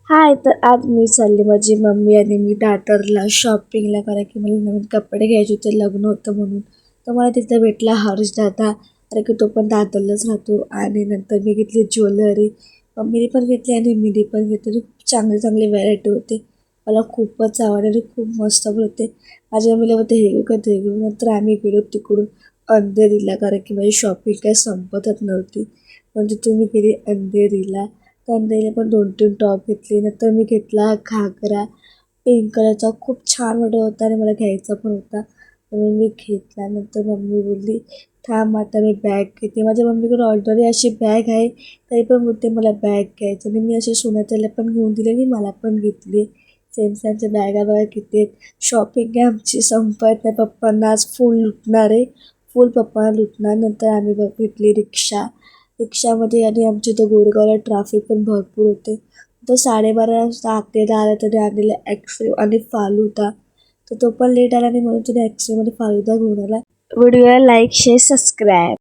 हाय, तर आज मी चालली माझी मम्मी आणि मी दादरला शॉपिंगला, कारण की मला नवीन कपडे घ्यायचे होते, लग्न होतं म्हणून. तर मला तिथं भेटला हर्ष दादा, कारण की तो पण दादरलाच राहतो. आणि नंतर मी घेतली ज्वेलरी, मम्मीने पण घेतली आणि मीने पण घेतली. खूप चांगले चांगले व्हरायटी होते, मला खूपच आवडले, खूप मस्त पण होते. माझ्या मम्मीला होते हे घेऊ का ते घेऊ. नंतर आम्ही गेलो तिकडून अंधेरीला, कारण की माझी शॉपिंग काही संपतच नव्हती. म्हणजे तुम्ही गेली अंधेरीला, तर पण 2-3 टॉप घेतले. नंतर मी घेतला घागरा पिंक कलरचा, खूप छान वाटत होता आणि मला घ्यायचा पण होता, म्हणून मी घेतला. नंतर मम्मी बोलली थांब आता मी बॅग घेते. माझ्या मम्मीकडे ऑलरेडी अशी बॅग आहे, तरी पण बोलते मला बॅग घ्यायचं. आणि मी असे सोनात्याला पण घेऊन दिले आणि मला पण घेतली. सेम सेमच्या बॅगा बघा किती आहेत. शॉपिंग काय आमची संपत नाही. पप्पांना आज फुल लुटणार आहे, फुल पप्पांना लुटणार. नंतर आम्ही भेटली रिक्षा. रिक्षामध्ये आणि आमच्या इथं गोरेगावला ट्रॅफिक पण भरपूर होते. तर 12:30 वाजता आत्याला आला, तरी आणलेला ॲक्सरे आणि फालुदा. तर तो पण लेट आला आणि म्हणून त्याने ॲक्सरेमध्ये फालुदा घेऊन आला. व्हिडिओला लाईक शेअर सबस्क्राईब.